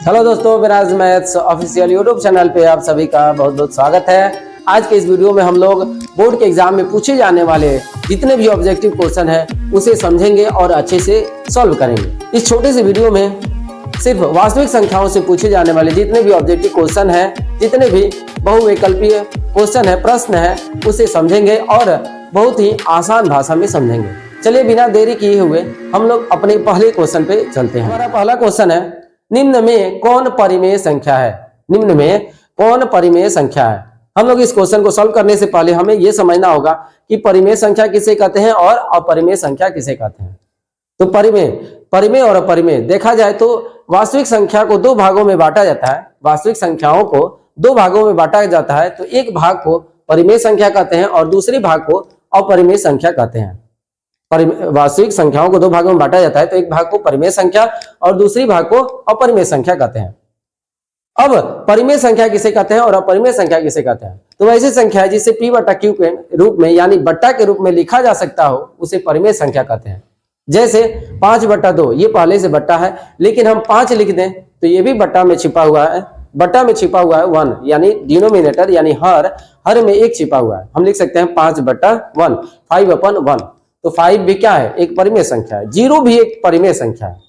Hello दोस्तों, विराज maths official YouTube channel पे आप सभी का बहुत बहुत स्वागत है। आज के इस वीडियो में हम लोग बोर्ड के एग्जाम में पूछे जाने वाले जितने भी ऑब्जेक्टिव क्वेश्चन हैं उसे समझेंगे और अच्छे से सॉल्व करेंगे। इस छोटे से वीडियो में सिर्फ वास्तविक संख्याओं से पूछे जाने वाले जितने भी ऑब्जेक्टिव क्वेश्चन हैं, जितने भी बहुविकल्पीय क्वेश्चन है, प्रश्न है, उसे समझेंगे और बहुत ही आसान भाषा में समझेंगे। चलिए बिना देरी किए हुए हम लोग अपने पहले क्वेश्चन पे चलते हैं। हमारा पहला क्वेश्चन है, निम्न में कौन परिमेय संख्या है? निम्न में कौन परिमेय संख्या है? हम लोग इस क्वेश्चन को सॉल्व करने से पहले हमें यह समझना होगा कि परिमेय संख्या किसे कहते हैं और अपरिमेय संख्या किसे कहते हैं। तो परिमेय और अपरिमेय देखा जाए तो वास्तविक संख्या को दो भागों में बांटा जाता है। वास्तविक संख्याओं को दो भागों में बांटा जाता है, तो एक भाग को परिमेय संख्या कहते हैं और दूसरी भाग को अपरिमेय संख्या कहते हैं। वास्तविक संख्याओं को दो भागों में बांटा जाता है, तो एक भाग को परिमेय संख्या और दूसरी भाग को अपरिमेय संख्या कहते हैं। अब परिमेय संख्या किसे कहते हैं और अपरिमेय संख्या किसे कहते हैं? तो वैसी संख्या है जिसे p बटा q के रूप में यानी बट्टा के रूप में लिखा जा सकता हो, उसे परिमेय संख्या कहते हैं। जैसे 5 बटा 2, ये पहले से बट्टा है, लेकिन हम 5 लिख दें तो ये भी बट्टा में छिपा हुआ है। बट्टा में छिपा हुआ है 1, यानी डिनोमिनेटर यानी हर में एक छिपा हुआ है। हम लिख सकते हैं 5 बटा 1, 5/1। तो 5 भी क्या है? एक परिमेय संख्या है। 0 भी एक परिमेय संख्या है।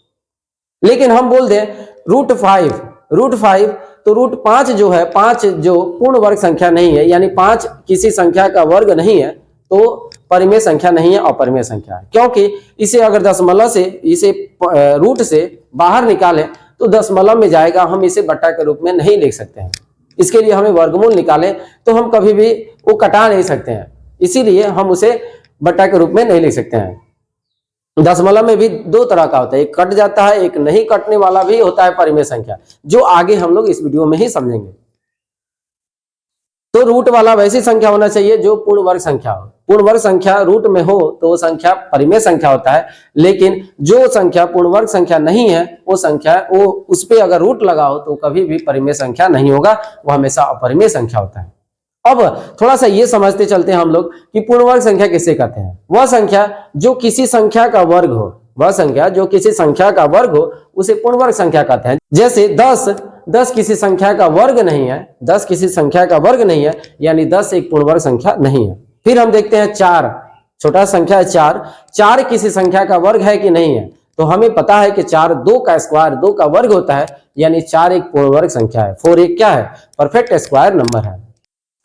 लेकिन हम बोल दें √5, तो √5 जो है, 5 जो पूर्ण वर्ग संख्या नहीं है, यानी 5 किसी संख्या का वर्ग नहीं है, तो परिमेय संख्या नहीं है, अपरिमेय संख्या है। क्योंकि इसे अगर दशमलव से, इसे रूट से बाहर निकालें तो दशमलव में जाएगा, हम इसे बट्टा के रूप में नहीं लिख सकते हैं। इसके लिए हमें वर्गमूल निकालें तो हम कभी भी वो कटा नहीं सकते हैं, इसीलिए हम उसे बट्टा के रूप में नहीं लिख सकते हैं। दशमलव में भी दो तरह का होता है, एक कट जाता है, एक नहीं कटने वाला भी होता है परिमेय संख्या, जो आगे हम लोग इस वीडियो में ही समझेंगे। तो रूट वाला वैसी संख्या होना चाहिए जो पूर्ण वर्ग संख्या हो। पूर्ण वर्ग संख्या रूट में हो तो वो संख्या परिमेय संख्या होता है, लेकिन जो संख्या पूर्ण वर्ग संख्या नहीं है, वो संख्या उस पे अगर रूट लगा हो तो कभी भी परिमेय संख्या नहीं होगा, वो हमेशा अपरिमेय संख्या होता है। अब थोड़ा सा ये समझते चलते हैं हम लोग कि पूर्ण वर्ग संख्या किसे कहते हैं। वह संख्या जो किसी संख्या का वर्ग हो, वह संख्या जो किसी संख्या का वर्ग हो, उसे पूर्ण वर्ग संख्या कहते हैं। जैसे 10 किसी संख्या का वर्ग नहीं है, 10 किसी संख्या का वर्ग नहीं है, यानी 10 एक पूर्ण वर्ग संख्या नहीं है। फिर हम देखते हैं 4, छोटा संख्या है 4 किसी संख्या का वर्ग है कि नहीं है? तो हमें पता है कि 4 2 का स्क्वायर 2 का वर्ग होता है, यानी 4 एक पूर्ण वर्ग संख्या है। 4 एक क्या है? परफेक्ट स्क्वायर नंबर है।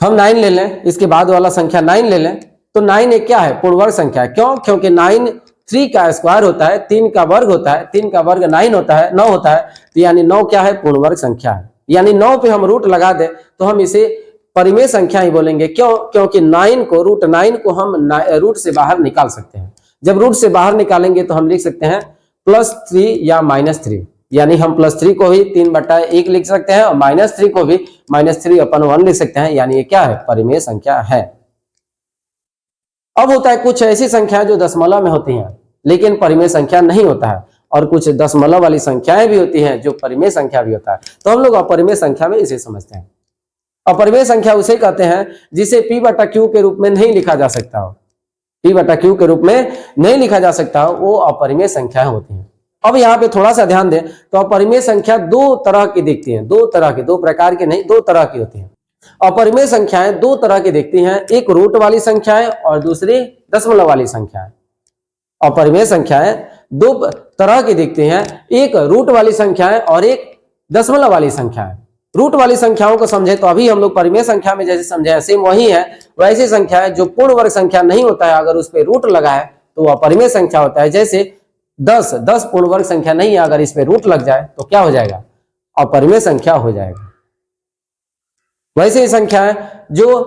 हम 9 ले लें, इसके बाद वाला संख्या 9 ले लें, तो 9 एक क्या है? पूर्ण वर्ग संख्या है। क्यों? क्योंकि 9 3 का स्क्वायर होता है, 3 का वर्ग होता है, 3 का वर्ग 9 होता है, 9 होता है, तो यानी 9 क्या है? पूर्ण वर्ग संख्या है। यानी 9 पे हम रूट लगा दें तो हम इसे परिमेय संख्या ही बोलेंगे। क्यों? क्योंकि √9 को हम रूट से बाहर निकाल सकते हैं। जब रूट से बाहर निकालेंगे तो हम लिख सकते हैं +3 या -3, यानी हम +3 को ही 3/1 लिख सकते हैं और -3 को भी -3/1 लिख सकते हैं, यानी ये क्या है? परिमेय संख्या है। अब होता है कुछ ऐसी संख्या जो दशमलव में होती हैं लेकिन परिमेय संख्या नहीं होता है, और कुछ दशमलव वाली संख्याएं भी होती हैं जो परिमेय संख्या भी होता है। तो हम लोग अपरिमेय संख्या में इसे समझते हैं। अपरिमेय संख्या उसे कहते हैं जिसे p बटा q के रूप में नहीं लिखा जा सकता हो। p बटा q के रूप में नहीं लिखा जा सकता हो, वो अपरिमेय संख्याएं होती हैं। अब यहाँ पे थोड़ा सा ध्यान दें तो अपरिमेय संख्या दो तरह की दिखती हैं, दो प्रकार की नहीं, दो तरह की होती हैं। अपरिमेय संख्याएं दो तरह की दिखती हैं, एक रूट वाली संख्याएं और दूसरी दशमलव वाली संख्याएं। अपरिमेय संख्याएं दो तरह की दिखती हैं, एक रूट वाली संख्याएं और एक दशमलव वाली संख्याएं। रूट वाली संख्याओं को समझे तो अभी हम लोग परिमेय संख्या में जैसे समझे सेम वही है। वैसी संख्या है जो पूर्ण वर्ग संख्या नहीं होता है, अगर उस पर रूट लगा है तो वह अपरिमेय संख्या होता है। जैसे 10 पूर्ण वर्ग संख्या नहीं है, अगर इस पे रूट लग जाए तो क्या हो जाएगा? अपरिमेय संख्या हो जाएगा। वैसे ही संख्या है जो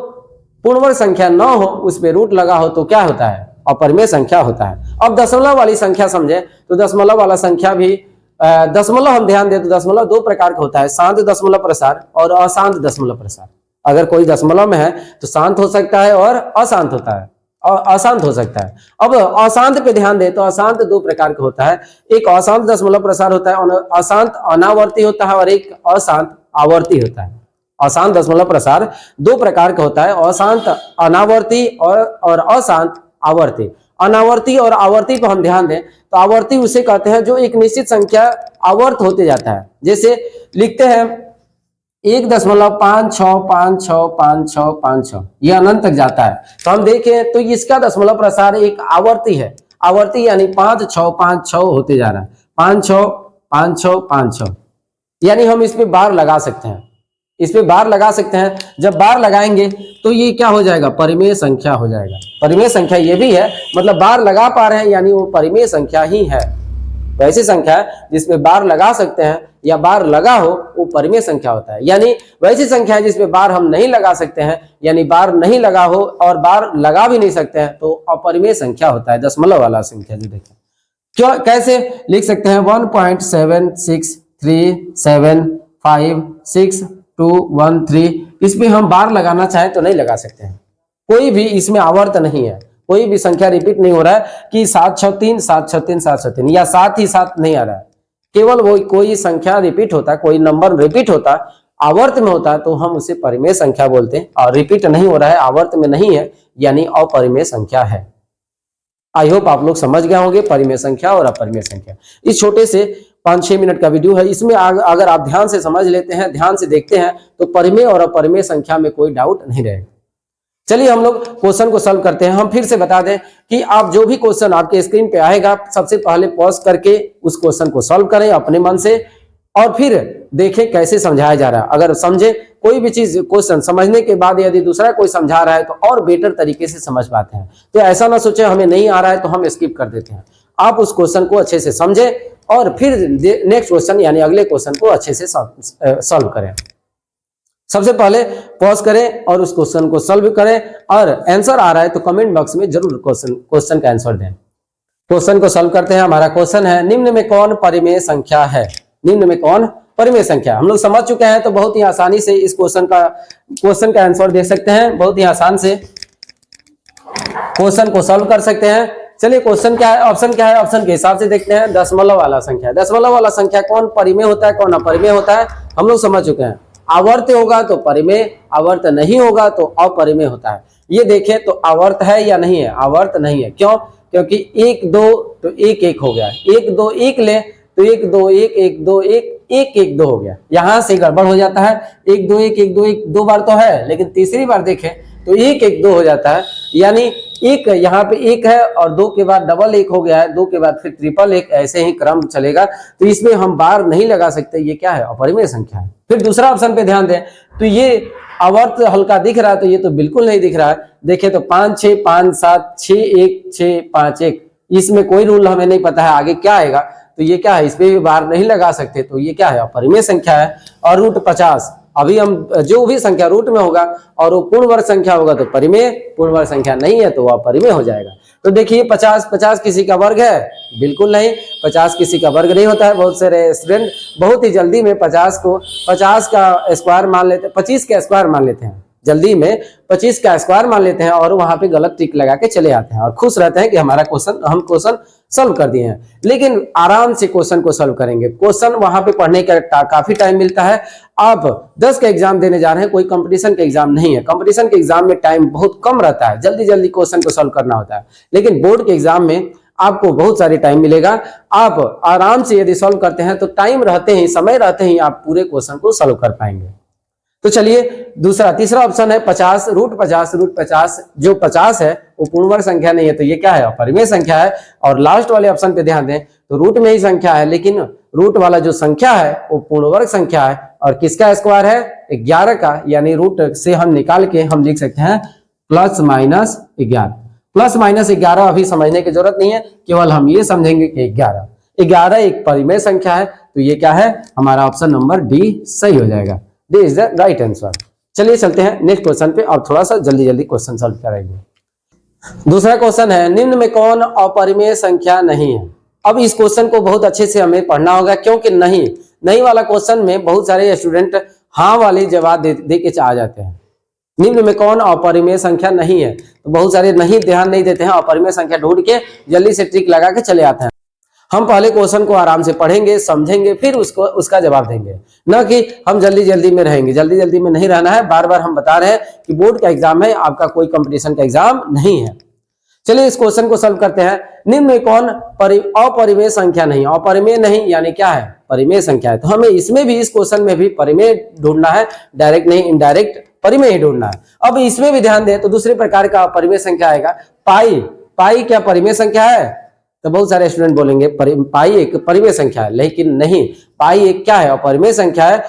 पूर्ण वर्ग संख्या न हो, उस पे रूट लगा हो तो क्या होता है? अपरिमेय संख्या होता है। अब दशमलव वाली संख्या समझे तो दशमलव वाला संख्या भी दशमलव हम ध्यान दें तो दशमलव दो प्रकार का होता है, शांत दशमलव प्रसार और अशांत दशमलव प्रसार। अगर कोई दशमलव में है तो शांत हो सकता है और अशांत होता है, अशांत हो सकता है। अब अशांत पे ध्यान दें तो अशांत दो प्रकार का होता है, एक अशांत दशमलव प्रसार होता है, अशांत अनावर्ती होता है, और एक अशांत आवर्ती होता है। अशांत दशमलव प्रसार दो प्रकार का होता है, अशांत अनावर्ती और अशांत आवर्ती। अनावर्ती और आवर्ती को हम ध्यान दें तो आवर्ती उसे कहते हैं जो एक निश्चित संख्या आवर्त होते जाता है। जैसे लिखते हैं 1.56565656 यह अनंत तक जाता है। तो हम देखें तो इसका दशमलव प्रसार एक आवर्ती है, आवर्ती यानी 5656 होते जा रहा है, 565656, यानी हम इस पे बार लगा सकते हैं, इस पे बार लगा सकते हैं। जब बार लगाएंगे तो ये क्या हो जाएगा, परिमेय संख्या हो जाएगा। परिमेय संख्या ये भी है, मतलब बार लगा पा रहे हैं यानी वो परिमेय संख्या ही है। वैसी संख्या जिसमें बार लगा सकते हैं या बार लगा हो वो परिमेय संख्या होता है। यानी वैसी संख्या है जिसमें बार हम नहीं लगा सकते हैं, यानी बार नहीं लगा हो और बार लगा भी नहीं सकते हैं, तो अपरिमेय संख्या होता है, दशमलव वाला संख्या जो देखें। क्यों, कैसे लिख सकते हैं 1.763756213, इसमें हम बार लगाना चाहें तो नहीं लगा सकते हैं। कोई भी इसमें आवर्त नहीं है, कोई भी संख्या रिपीट नहीं हो रहा है कि 763 763 763 या 7 ही 7 नहीं आ रहा है। केवल वो कोई संख्या रिपीट होता है, कोई नंबर रिपीट होता है, आवर्त में होता है तो हम उसे परिमेय संख्या बोलते हैं। और रिपीट नहीं हो रहा है, आवर्त में नहीं है, यानी अपरिमेय संख्या है। आई होप आप लोग समझ गए होंगे परिमेय संख्या और अपरिमेय संख्या। इस छोटे से 5-6 मिनट का वीडियो है, इसमें अगर आप ध्यान से समझ लेते हैं, ध्यान से देखते हैं तो परिमेय और अपरिमेय संख्या में कोई डाउट नहीं रहेगा। चलिए हम लोग क्वेश्चन को सॉल्व करते हैं। हम फिर से बता दें कि आप जो भी क्वेश्चन आपके स्क्रीन पे आएगा, सबसे पहले पॉज करके उस क्वेश्चन को सॉल्व करें अपने मन से, और फिर देखें कैसे समझाया जा रहा है। अगर समझे कोई भी चीज, क्वेश्चन समझने के बाद यदि दूसरा कोई समझा रहा है तो और बेटर तरीके से समझ पाते हैं। तो ऐसा ना सोचे हमें नहीं आ रहा है तो हम स्किप कर देते हैं। आप उस क्वेश्चन को अच्छे से समझे और फिर नेक्स्ट क्वेश्चन यानी अगले क्वेश्चन को अच्छे से सॉल्व करें। सबसे पहले पॉज करें और उस क्वेश्चन को सॉल्व करें, और आंसर आ रहा है तो कमेंट बॉक्स में जरूर क्वेश्चन का आंसर दें। क्वेश्चन को सॉल्व करते हैं। हमारा क्वेश्चन है, निम्न में कौन परिमेय संख्या है? निम्न में कौन परिमेय संख्या? हम लोग समझ चुके हैं तो बहुत ही आसानी से इस क्वेश्चन का आंसर दे सकते हैं, बहुत ही आसान से क्वेश्चन को सॉल्व कर सकते हैं। चलिए क्वेश्चन क्या है, ऑप्शन क्या है, ऑप्शन के हिसाब से देखते हैं। दशमलव वाला संख्या, दशमलव वाला संख्या कौन परिमेय होता है, कौन अपरिमेय होता है, हम लोग समझ चुके हैं। आवर्त होगा तो परिमेय, आवर्त नहीं होगा तो अपरिमेय होता है। ये देखें तो आवर्त है या नहीं है? आवर्त नहीं है। क्यों? क्योंकि 1 2 तो 1 1 हो गया, 1 2 1 ले तो 1 2 1 1 2 1 1 1 2 हो गया। यहां से गड़बड़ हो जाता है, 1 2 1 1 2 1 दो बार तो है, लेकिन तीसरी बार देखें तो 1 1 2 हो जाता है। यानी एक यहाँ पे 1 है और 2 के बाद डबल 1 हो गया है, 2 के बाद फिर ट्रिपल 1, ऐसे ही क्रम चलेगा। तो इसमें हम बार नहीं लगा सकते, ये क्या है? अपरिमेय संख्या है। फिर दूसरा ऑप्शन पे ध्यान दें तो ये आवर्त हल्का दिख रहा है, तो ये तो बिल्कुल नहीं दिख रहा है। देखें तो 5 6 5 7 6 1 6 5 1, इसमें कोई रूल हमें नहीं पता है आगे क्या आएगा, तो ये क्या है? इस पे भी बार नहीं लगा सकते, तो ये क्या है? अपरिमेय संख्या है। और रूट 50, अभी हम जो भी संख्या रूट में होगा और वो पूर्ण वर्ग संख्या होगा तो परिमेय, पूर्ण वर्ग संख्या नहीं है तो वह अपरिमेय हो जाएगा। तो देखिए 50 किसी का वर्ग है? बिल्कुल नहीं, 50 किसी का वर्ग नहीं होता है। बहुत सारे स्टूडेंट बहुत ही जल्दी में 50 को 50 का स्क्वायर मान लेते हैं, 25 का स्क्वायर मान लेते हैं, जल्दी में 25 का स्क्वायर मान लेते हैं और वहां पे गलत टिक लगा के चले आते हैं और खुश रहते हैं कि हम क्वेश्चन सॉल्व कर दिए हैं। लेकिन आराम से क्वेश्चन को सॉल्व करेंगे। क्वेश्चन वहां पे पढ़ने का काफी टाइम मिलता है। आप 10 का एग्जाम देने जा रहे हैं, कोई कंपटीशन का एग्जाम नहीं है। कंपटीशन के एग्जाम में टाइम बहुत कम रहता है, जल्दी जल्दी क्वेश्चन को सॉल्व करना होता है। लेकिन बोर्ड के एग्जाम में आपको बहुत सारी टाइम मिलेगा। आप आराम से यदि सॉल्व करते हैं तो टाइम रहते ही, समय रहते ही आप पूरे क्वेश्चन को सॉल्व कर पाएंगे। तो चलिए तीसरा ऑप्शन है 50, रूट 50 जो 50 है वो पूर्ण वर्ग संख्या नहीं है, तो ये क्या है? अपरिमेय संख्या है। और लास्ट वाले ऑप्शन पे ध्यान दें तो रूट में ही संख्या है, लेकिन रूट वाला जो संख्या है वो पूर्ण वर्ग संख्या है। और किसका स्क्वायर है? 11 का, यानी रूट से हम निकाल के हम लिख सकते हैं +-11। +-11 अभी समझने की जरूरत नहीं है, केवल हम ये समझेंगे कि 11 एक परिमेय संख्या है। तो ये क्या है? हमारा ऑप्शन नंबर डी सही हो जाएगा। This is the right answer. चलिए चलते हैं नेक्स्ट क्वेश्चन पे और थोड़ा सा जल्दी क्वेश्चन सॉल्व करेंगे। दूसरा क्वेश्चन है, निम्न में कौन अपरिमेय संख्या नहीं है? अब इस क्वेश्चन को बहुत अच्छे से हमें पढ़ना होगा, क्योंकि नहीं वाला क्वेश्चन में बहुत सारे स्टूडेंट हाँ वाले जवाब दे के आ जाते हैं। निम्न में कौन अपरिमेय संख्या नहीं है, तो बहुत सारे नहीं ध्यान नहीं देते हैं, अपरिमेय संख्या ढूंढ के जल्दी से ट्रिक लगा के चले आते हैं। हम पहले क्वेश्चन को आराम से पढ़ेंगे, समझेंगे, फिर उसका जवाब देंगे, न कि हम जल्दी में रहेंगे। जल्दी में नहीं रहना है। बार बार हम बता रहे हैं कि बोर्ड का एग्जाम है, आपका कोई कंपटीशन का एग्जाम नहीं है। चलिए इस क्वेश्चन को सॉल्व करते हैं। निम्न में कौन अपरिमेय संख्या नहीं? अपरिमेय नहीं यानी क्या है? परिमेय संख्या है। तो हमें इसमें भी, इस क्वेश्चन में भी परिमेय ढूंढना है, डायरेक्ट नहीं, इनडायरेक्ट परिमेय ही ढूंढना है। अब इसमें भी ध्यान दें तो दूसरे प्रकार का अपरिमेय संख्या आएगा पाई। पाई क्या परिमेय संख्या है? तो बहुत सारे स्टूडेंट बोलेंगे पाई एक परिमेय संख्या है, लेकिन नहीं, पाई एक क्या है? अपरिमेय संख्या है।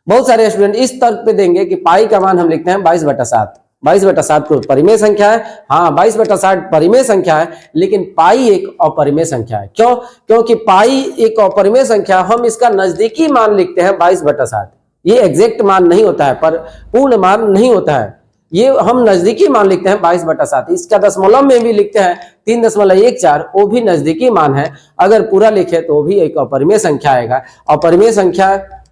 बहुत सारे स्टूडेंट इस तर्क पे देंगे कि पाई का मान हम लिखते हैं 22/7। 22/7 को परिमेय संख्या है। हाँ, 22/7 परिमेय संख्या है, लेकिन पाई एक अपरिमेय संख्या है। क्यों? क्योंकि पाई एक अपरिमेय संख्या, हम इसका नजदीकी मान लिखते हैं 22/7। ये एग्जैक्ट मान नहीं होता है, पर पूर्ण मान नहीं होता है, ये हम नजदीकी मान लिखते हैं 22/7। इसका दशमलव में भी लिखते हैं 3.14, वो भी नजदीकी मान है। अगर पूरा लिखे तो भी एक अपरिमेय संख्या आएगा। अपरिमेय संख्या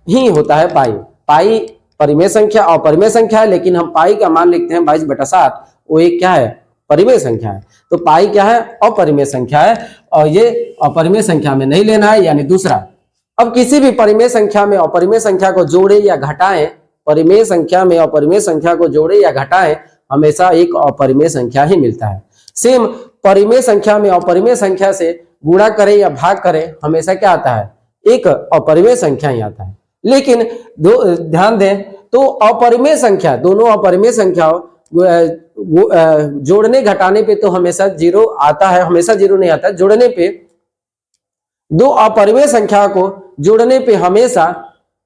ही होता है पाई। पाई परिमेय संख्या, अपरिमेय संख्या है, लेकिन हम पाई का मान लिखते हैं 22/7, वो एक क्या है? परिमेय संख्या है। तो पाई क्या है? अपरिमेय संख्या है, और ये अपरिमेय संख्या में नहीं लेना है, यानी दूसरा। अब किसी भी परिमेय संख्या में अपरिमेय संख्या को जोड़े या घटाएं, परिमेय संख्या में अपरिमेय संख्या को जोड़े या घटाएं, हमेशा एक अपरिमेय संख्या ही मिलता है। सेम परिमेय संख्या में अपरिमेय संख्या से गुणा करें या भाग करें, हमेशा क्या आता है? एक अपरिमेय संख्या ही आता है। लेकिन ध्यान दें तो अपरिमेय संख्या, दोनों अपरिमेय संख्याओं जोड़ने घटाने पे तो हमेशा जीरो आता है, हमेशा जीरो नहीं आता। जोड़ने पे दो अपरिमेय संख्या को जोड़ने पे हमेशा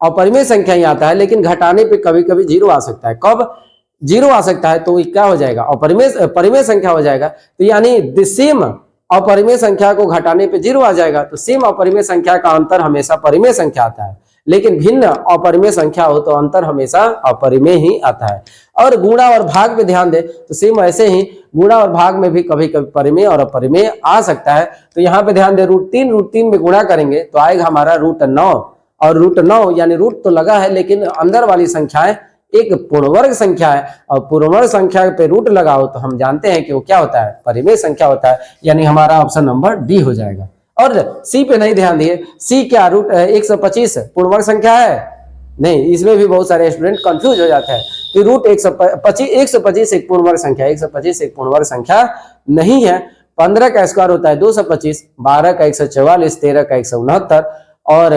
अपरिमेय संख्या ही आता है, लेकिन घटाने पे कभी कभी जीरो आ सकता है। कब जीरो आ सकता है? तो क्या हो जाएगा? परिमेय संख्या हो जाएगा। तो यानी सेम अपरिमेय संख्या को घटाने पे जीरो आ जाएगा, तो सेम अपरिमेय संख्या का अंतर हमेशा परिमेय संख्या आता है, लेकिन भिन्न अपरिमेय संख्या हो तो अंतर हमेशा अपरिमेय ही आता है। और गुणा और भाग पे ध्यान दे तो सेम ऐसे ही गुणा और भाग में भी कभी कभी परिमेय और अपरिमेय आ सकता है। तो यहाँ पे ध्यान दे, √3 में गुणा करेंगे तो आएगा हमारा √9, और √9 यानी रूट तो लगा है, लेकिन अंदर वाली संख्याएं एक पूर्णवर्ग संख्या है, और पूर्णवर्ग संख्या पे रूट लगाओ तो हम जानते हैं कि वो क्या होता है? परिमेय संख्या होता है, यानी हमारा ऑप्शन नंबर डी हो जाएगा। और सी पे नहीं ध्यान दिए, सी क्या? √125 पूर्णवर्ग संख्या है? नहीं, इसमें भी बहुत सारे स्टूडेंट कंफ्यूज हो जाते हैं कि √125 एक पूर्णवर्ग संख्या, 125 एक पूर्णवर्ग संख्या नहीं है। 15 का स्क्वायर होता है 225, 12 का 144, 13 का 169, और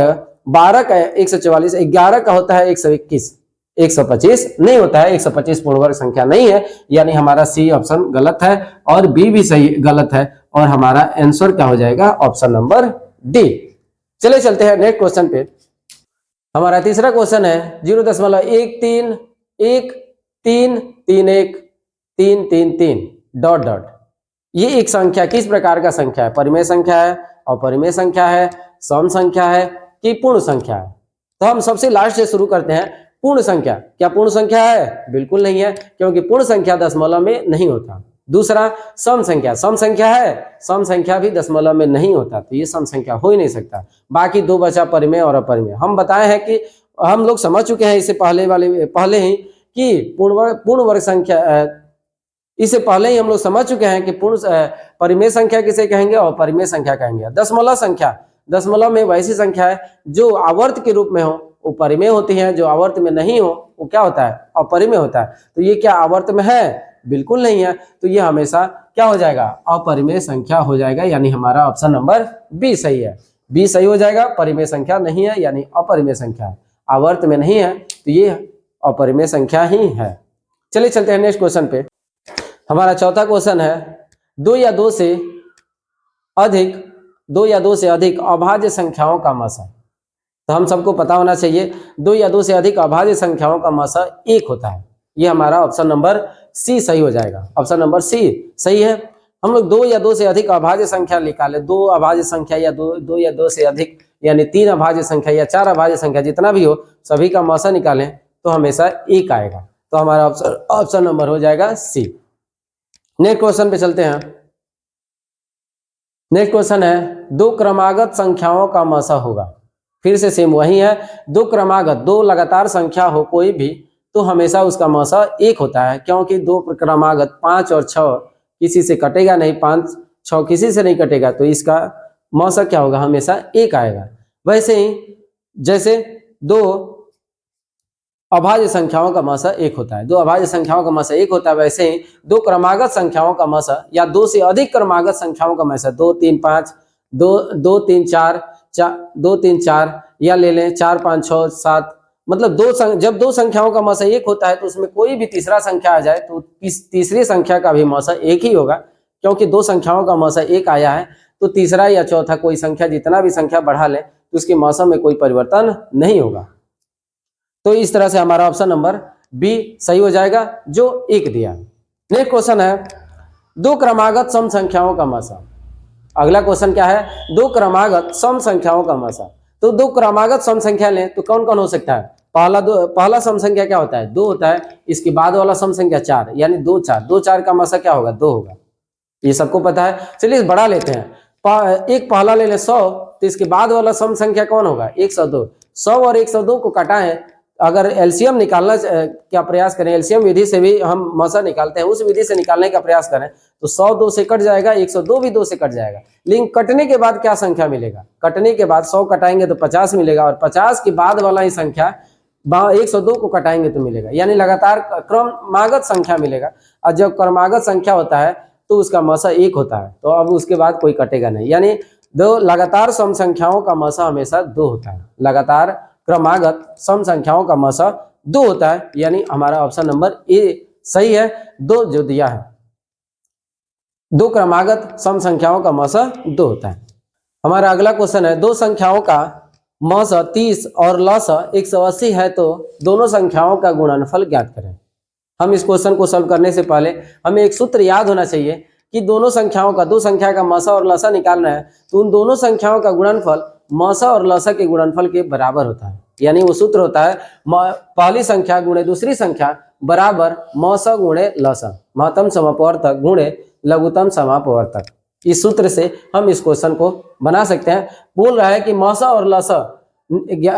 12 का 144, 11 का होता है 121। 125 नहीं होता है, 125 पूर्णवर्ग संख्या नहीं है, यानी हमारा सी ऑप्शन गलत है, और बी भी सही गलत है, और हमारा आंसर क्या हो जाएगा? Option number D. चलिए चलते हैं नेक्स्ट क्वेश्चन पे। हमारा तीसरा क्वेश्चन है 0.131331 ... ये एक संख्या किस प्रकार का संख्या है? परिमेय संख्या है, अपरिमेय संख्या है, सम संख्या है कि पूर्ण संख्या है? तो हम सबसे लास्ट से शुरू करते हैं। पूर्ण संख्या, क्या पूर्ण संख्या है? बिल्कुल नहीं है, क्योंकि पूर्ण संख्या दशमलव में नहीं होता। दूसरा सम संख्या, सम संख्या है? सम संख्या भी दशमलव में नहीं होता, तो ये सम संख्या हो ही नहीं सकता। बाकी दो बचा परिमेय और अपरिमेय। हम बताए हैं कि हम लोग समझ चुके हैं इससे पहले ही कि पूर्ण वर्ग संख्या, इससे पहले ही हम लोग समझ चुके हैं कि परिमेय संख्या किसे कहेंगे और अपरिमेय संख्या कहेंगे। दशमलव संख्या, दशमलव में वैसी संख्या है जो आवर्त के रूप में हो वो परिमेय होती है, जो आवर्त में नहीं हो वो क्या होता है? अपरिमेय होता है। तो ये क्या आवर्त में है? बिल्कुल नहीं है, तो ये हमेशा क्या हो जाएगा? अपरिमेय संख्या हो जाएगा, यानी हमारा ऑप्शन नंबर बी सही है। बी सही हो जाएगा, परिमेय संख्या नहीं है, यानी अपरिमेय संख्या है। आवर्त में नहीं है तो ये अपरिमेय संख्या ही है। चलिए चलते हैं नेक्स्ट क्वेश्चन पे। हमारा चौथा क्वेश्चन है 2 या 2 से अधिक अभाज्य संख्याओं का मसा। तो हम सबको पता होना चाहिए 2 या 2 से अधिक अभाज्य संख्याओं का मसा 1 होता है। ये हमारा ऑप्शन नंबर सी सही हो जाएगा। ऑप्शन नंबर सी सही है। हम लोग 2 या 2 से अधिक अभाज्य संख्या निकाले, 2 अभाज्य संख्या या 2 या 2 से अधिक, यानी 3 अभाज्य संख्या या 4 अभाज्य संख्या, जितना भी हो सभी का मसा निकालें तो हमेशा 1 आएगा। तो हमारा ऑप्शन नंबर हो जाएगा सी। नेक्स्ट क्वेश्चन पे चलते हैं। नेक्स्ट क्वेश्चन है 2 क्रमागत संख्याओं का मसा होगा। फिर से सेम वही है, 2 क्रमागत, 2 लगातार संख्या हो कोई भी तो हमेशा उसका मसा 1 होता है, क्योंकि 2 क्रमागत 5 और 6 किसी से कटेगा नहीं, 5 6 किसी से नहीं कटेगा, तो इसका मसा क्या होगा? हमेशा 1 आएगा। वैसे ही जैसे 2 अभाज्य संख्याओं का मसा 1 होता है। दो अभाज्य संख्याओं का मसा 1 होता है, वैसे ही दो क्रमागत संख्याओं का मसा या दो से अधिक क्रमागत संख्याओं का मसा 2 3 5 2 3 4 2 3 4 या ले लें 4 5 6 7, मतलब जब दो संख्याओं का मसा 1 होता है तो उसमें कोई भी तीसरा संख्या आ जाए तो तीसरी संख्या का भी मसा 1 ही होगा, क्योंकि दो संख्याओं का मसा 1 आया है तो तीसरा या चौथा कोई संख्या जितना भी संख्या बढ़ा ले तो उसके मौसम में कोई परिवर्तन नहीं होगा। तो इस तरह से हमारा ऑप्शन नंबर बी सही हो जाएगा जो 1 दिया। नेक्स्ट क्वेश्चन है दो क्रमागत सम संख्याओं का मसा। अगला क्वेश्चन क्या है, दो क्रमागत सम संख्याओं का मसा। तो दो क्रमागत सम संख्या लें तो कौन कौन हो सकता है। पहला सम संख्या क्या होता है, 2 होता है। इसके बाद वाला सम संख्या 4, यानी 2 4, 2 4 का मसा क्या होगा, 2 होगा, ये सबको पता है। चलिए बढ़ा लेते हैं, एक पहला ले लें 100, तो इसके बाद वाला सम संख्या कौन होगा, 102। 100 और 102 को काटाएं, अगर एलसीएम निकालना क्या प्रयास करें, एलसीएम विधि से भी हम मसा निकालते हैं, उस विधि से निकालने का प्रयास करें तो 100 2 से कट जाएगा, 102 भी 2 से कट जाएगा। लेकिन कटने के बाद क्या संख्या मिलेगा, कटने के बाद 100 कटाएंगे तो 50 मिलेगा, और 50 के बाद वाला ही संख्या 102 को कटाएंगे तो मिलेगा, यानी लगातार क्रमागत संख्या मिलेगा। और जब क्रमागत संख्या होता है तो उसका मसा 1 होता है, तो अब उसके बाद कोई कटेगा नहीं, यानी दो लगातार सम संख्याओं का मसा हमेशा 2 होता है। लगातार क्रमागत सम संख्याओं का मसा 2 होता है, यानी हमारा ऑप्शन नंबर ए सही है, 2 जो दिया है। दो क्रमागत सम संख्याओं का मसा 2 होता है। हमारा अगला क्वेश्चन है दो संख्याओं का मसा 30 और लसा 180 है तो दोनों संख्याओं का गुणनफल ज्ञात करें। हम इस क्वेश्चन को सॉल्व करने से पहले हमें एक सूत्र याद होना चाहिए कि दोनों संख्याओं का, दो संख्या का मसा और लसा निकालना है तो उन दोनों संख्याओं का गुणनफल मसा और लसा के गुणनफल के बराबर होता है। यानी वो सूत्र होता है पहली संख्या गुणे दूसरी संख्या बराबर मसा गुणे लसा, महत्तम समापवर्तक गुणे लघुत्तम समापवर्तक। इस सूत्र से हम इस क्वेश्चन को बना सकते हैं। बोल रहा है कि मसा और लसा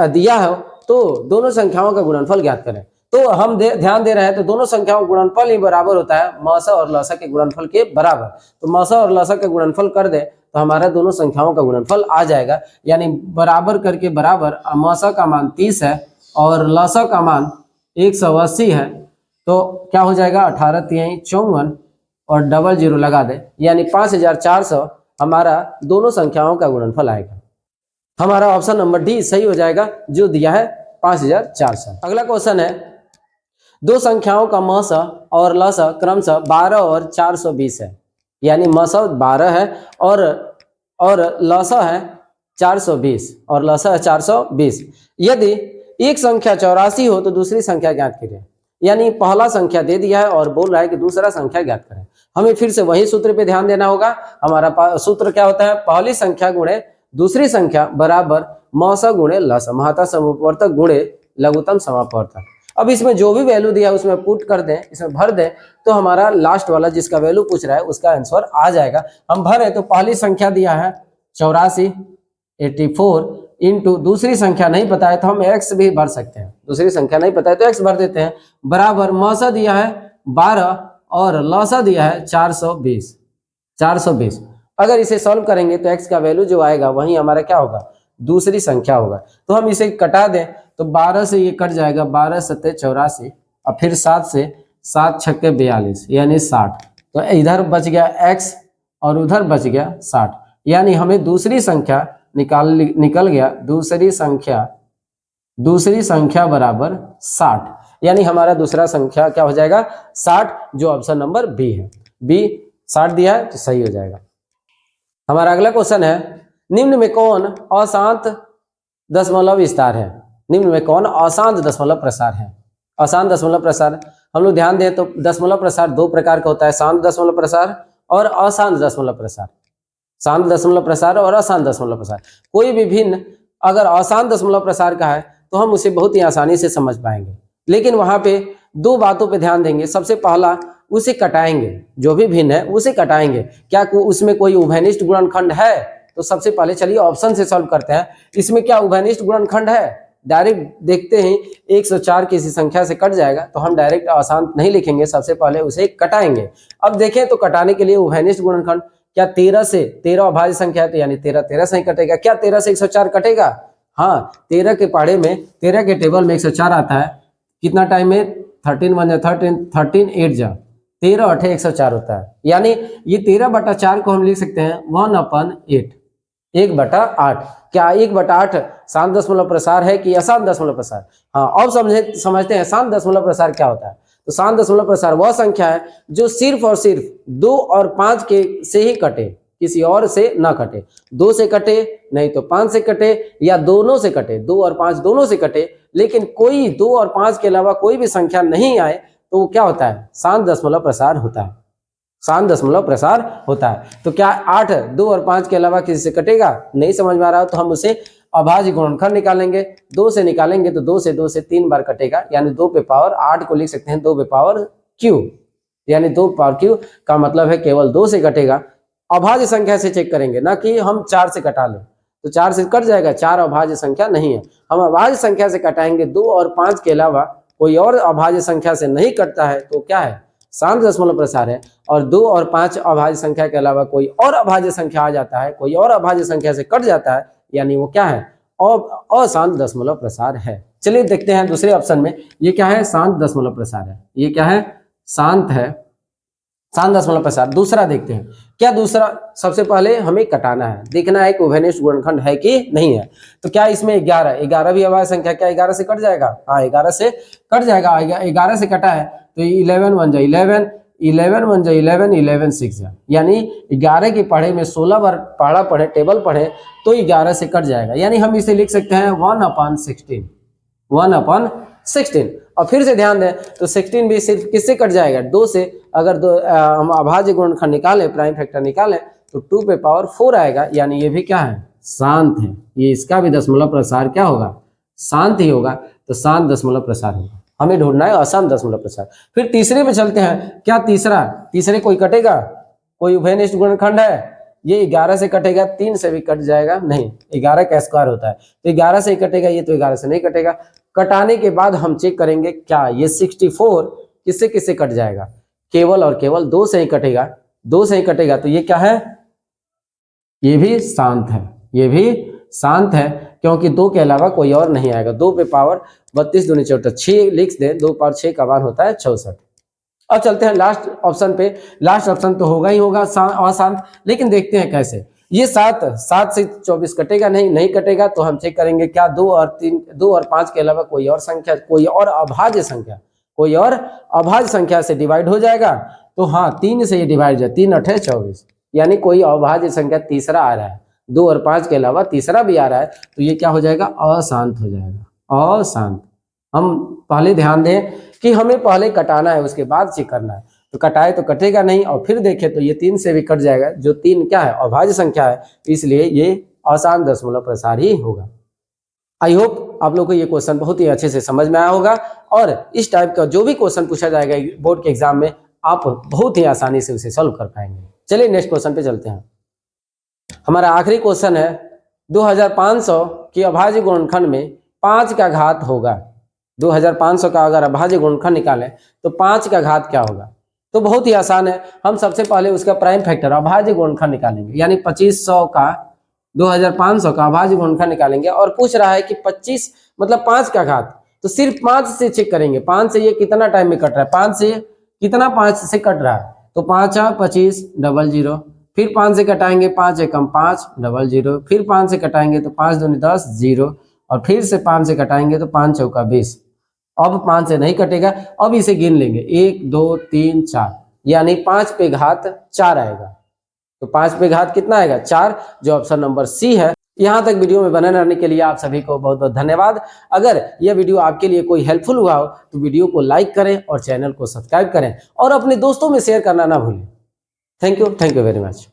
दिया है तो दोनों संख्याओं का गुणनफल ज्ञात करें, तो हम ध्यान दे रहे हैं तो दोनों संख्याओं का गुणनफल ही बराबर होता है मसा और लसा के गुणनफल के बराबर। तो मसा और लसा का गुणनफल कर दे तो हमारा दोनों संख्याओं का गुणनफल आ जाएगा, यानी बराबर करके बराबर मसा का मान 30 है और लसा का मान 180 है, तो क्या हो जाएगा 18 3 54 और डबल 0 लगा दे, यानी 5400 हमारा दोनों संख्याओं का गुणनफल आएगा। हमारा ऑप्शन नंबर डी सही हो जाएगा जो दिया है 5400। अगला क्वेश्चन है दो संख्याओं का मसा और लसा क्रमशः 12 और 420 है, यानी मसा 12 है और लसा है 420 और लसा है 420। यदि एक संख्या 84 हो तो दूसरी संख्या ज्ञात करें, यानी पहला संख्या दे दिया है और बोल रहा है कि दूसरा संख्या ज्ञात करें। हमें फिर से वही सूत्र पे ध्यान देना होगा। हमारा सूत्र क्या होता है, पहली संख्या गुणे दूसरी संख्या बराबर मसा गुणे लसा, महत्तम समापवर्तक गुणे लघुत्तम समापवर्तक। अब इसमें जो भी वैल्यू दिया है उसमें पुट कर दें, इसमें भर दें तो हमारा लास्ट वाला जिसका वैल्यू पूछ रहा है उसका आंसर आ जाएगा। हम भरें तो पहली संख्या दिया है 84 84 इंटू दूसरी संख्या नहीं पता है तो हम x भी भर सकते हैं, दूसरी संख्या नहीं पता है तो x भर देते हैं, बराबर मसा दिया है 12 और लसा दिया है 420। अगर इसे सॉल्व करेंगे तो x का वैल्यू जो आएगा वही हमारा क्या होगा, दूसरी संख्या होगा। तो हम इसे कटा दें तो 12 से ये कट जाएगा, 12 7 84 और फिर 7 से 7 6 42 यानी 60, तो इधर बच गया x और उधर बच गया 60, यानी हमें दूसरी संख्या निकल गया, दूसरी संख्या बराबर 60, यानी हमारा दूसरा संख्या क्या हो जाएगा 60, जो ऑप्शन नंबर बी है। बी 60 दिया है तो सही हो जाएगा। हमारा अगला क्वेश्चन है निम्न में कौन अशांत दशमलव विस्तार है। निम्न में कौन अशांत दशमलव प्रसार है। अशांत दशमलव प्रसार हम लोग ध्यान दें तो दशमलव प्रसार दो प्रकार का होता है, शांत दशमलव प्रसार और अशांत दशमलव प्रसार। शांत दशमलव प्रसार और अशांत दशमलव प्रसार, कोई भी भिन्न अगर अशांत दशमलव प्रसार का है तो हम उसे बहुत ही आसानी से समझ पाएंगे, लेकिन वहां पे दो बातों पे ध्यान देंगे। सबसे पहला उसे कटाएंगे, जो भी भिन्न है उसे कटाएंगे, क्या उसमें कोई उभयनिष्ठ गुणनखंड है। तो सबसे पहले चलिए ऑप्शन से सॉल्व करते हैं, इसमें क्या उभयनिष्ठ गुणनखंड है। डायरेक्ट देखते हैं 104 किसी संख्या से कट जाएगा तो हम डायरेक्ट अशांत नहीं लिखेंगे, सबसे पहले उसे कटाएंगे। अब देखें तो कटाने के लिए उभयनिष्ठ गुणनखंड, क्या 13 से 13 अभाज्य संख्या है तो यानी 13 13 से ही कटेगा। क्या 13 से 104 कटेगा? हाँ, 13 के पहाड़े में 13 के टेबल में 104 आता है, कितना टाइम में 13 1 13, 13 8 जा 13 8 104 होता है। यानी ये 13/4 को हम लिख सकते हैं 1/8, 1/8। क्या 1/8 शांत दशमलव प्रसार है कि अशांत दशमलव प्रसार? हाँ, अब समझते हैं शांत दशमलव प्रसार क्या होता है। तो शांत दशमलव प्रसार वह संख्या है जो सिर्फ और सिर्फ 2 और 5 के से ही कटे, किसी और से ना कटे। 2 से कटे, नहीं तो 5 से कटे, या दोनों से कटे, 2 और 5 दोनों से कटे, लेकिन कोई 2 और 5 के अलावा कोई भी संख्या नहीं आए तो वो क्या होता है? शांत दशमलव प्रसार होता है। शांत दशमलव प्रसार होता है। तो क्या 8 2 और 5 के अलावा किसी से कटेगा? नहीं समझ में आ रहा हो तो हम उसे अभाज्य गुणनखंड निकालेंगे। 2 से निकालेंगे तो 2 से 3 बार कटेगा, यानी 2 पे पावर 8 को लिख सकते हैं 2 पे पावर क्यू, यानी 2 पावर क्यू का मतलब है केवल 2 से कटेगा। अभाज्य संख्या से चेक करेंगे, ना कि हम 4 से कटा लें, तो 4 से कट जाएगा, 4 अभाज्य संख्या नहीं है। हम अभाज्य संख्या से कटाएंगे, 2 और 5 के अलावा कोई और अभाज्य संख्या से नहीं कटता है तो क्या है? शांत दशमलव प्रसार है। और 2 और 5 अभाज्य संख्या के अलावा कोई और अभाज्य संख्या आ जाता है, कोई और अभाज्य संख्या से कट जाता है, यानी वो क्या है? अशांत दशमलव प्रसार है। चलिए देखते हैं दूसरे ऑप्शन में, ये क्या है? शांत दशमलव प्रसार है। ये क्या है? शांत है, शांत दशमलव प्रसार। दूसरा देखते हैं, क्या दूसरा? सबसे पहले हमें कटाना है, देखना है कि उभयनिष्ठ गुणनखंड है कि नहीं है। तो क्या इसमें 11 भी अभाज्य संख्या, क्या 11 से कट जाएगा? हाँ, 11 से कट जाएगा। 11 से कटा है तो 11 1 जा 11, 11 1 जा 11, 11 6 जा, यानी 11 के पढ़े में 16 बार पढ़ा पढ़े, टेबल पढ़े तो 11 से कट जाएगा, यानी हम इसे लिख सकते हैं 1/16, 1/16। और फिर से ध्यान दें तो 16 भी सिर्फ किससे कट जाएगा? 2 से। अगर हम अभाज्य गुणनखंड निकालें, प्राइम फैक्टर निकालें तो 2 पे पावर 4 आएगा, यानी ये भी क्या है? शांत है। ये इसका भी दशमलव प्रसार क्या होगा? शांत ही होगा। तो शांत दशमलव प्रसार होगा। हमें ढूंढना है अशांत दशमलव प्रसार। फिर तीसरे पे चलते हैं, क्या तीसरे कोई कटेगा? कोई उभयनिष्ठ गुणनखंड है? ये 11 से कटेगा, 3 से भी कट जाएगा नहीं, 11 का स्क्वायर होता है तो 11 से ही कटेगा, ये तो 11 से नहीं कटेगा। कटाने के बाद हम चेक करेंगे क्या ये 64 किससे किससे कट जाएगा? केवल और केवल 2 से ही कटेगा, 2 से ही कटेगा। तो ये क्या है? ये भी शांत है, ये भी शांत है, क्योंकि 2 के अलावा कोई और नहीं आएगा। 2 पे पावर 32 दूनी 64, 6 लिख दें, 2 पावर 6 का मान होता है 64। अब चलते हैं लास्ट ऑप्शन पे। लास्ट ऑप्शन तो होगा ही होगा अशांत, लेकिन देखते हैं कैसे। ये 7 से 24 कटेगा नहीं कटेगा, तो हम चेक करेंगे क्या 2 और 5 के अलावा कोई और संख्या, कोई और अभाज्य संख्या से डिवाइड हो जाएगा। तो हाँ, 3 से ये डिवाइड हो जाए, 3 8 24, यानी कोई अभाज्य संख्या तीसरा आ रहा है, 2 और 5 के अलावा तीसरा भी आ रहा है, तो ये क्या हो जाएगा? अशांत हो जाएगा, अशांत। हम पहले ध्यान दें कि हमें पहले कटाना है, उसके बाद चेक करना है। तो कटाए तो कटेगा नहीं, और फिर देखें तो ये 3 से भी कट जाएगा, जो 3 क्या है? अभाज्य संख्या है, इसलिए ये अशांत दशमलव प्रसार ही होगा। आई होप आप लोग को ये क्वेश्चन बहुत ही अच्छे से समझ में आया होगा, और इस टाइप का जो भी क्वेश्चन पूछा जाएगा बोर्ड के एग्जाम में, आप बहुत ही आसानी से उसे सॉल्व कर पाएंगे। चलिए नेक्स्ट क्वेश्चन पे चलते हैं। हमारा आखिरी क्वेश्चन है, 2500 की अभाज्य गुणनखंड में 5 का घात होगा। 2500 का अगर अभाज्य गुणनखंड निकालें तो 5 का घात क्या होगा? तो बहुत ही आसान है। हम सबसे पहले उसका प्राइम फैक्टर अभाज्य गुणनखंड निकालेंगे, यानी 2500 का 2500 का अभाज्य गुणनखंड निकालेंगे। और पूछ रहा है कि 25 मतलब 5 का घात, तो सिर्फ 5 से चेक करेंगे। 5 से ये कितना टाइम में कट रहा है? 5 से कितना 5 से कट रहा है? तो 5 25 00, फिर 5 से कटाएंगे, 5 एकम 5 00, फिर 5 से कटाएंगे तो 5 दूनी 10 0, और फिर से 5 से कटाएंगे तो 5 चौका 20। अब 5 से नहीं कटेगा, अब इसे गिन लेंगे 1 2 3 4, यानी 5 पे घात 4 आएगा। तो 5 पे घात कितना आएगा? 4, जो ऑप्शन नंबर सी है। यहाँ तक वीडियो में बने रहने के लिए आप सभी को बहुत बहुत धन्यवाद। अगर यह वीडियो आपके लिए कोई हेल्पफुल हुआ हो तो वीडियो को लाइक करें और चैनल को सब्सक्राइब करें, और अपने दोस्तों में शेयर करना ना भूलें। Thank you very much.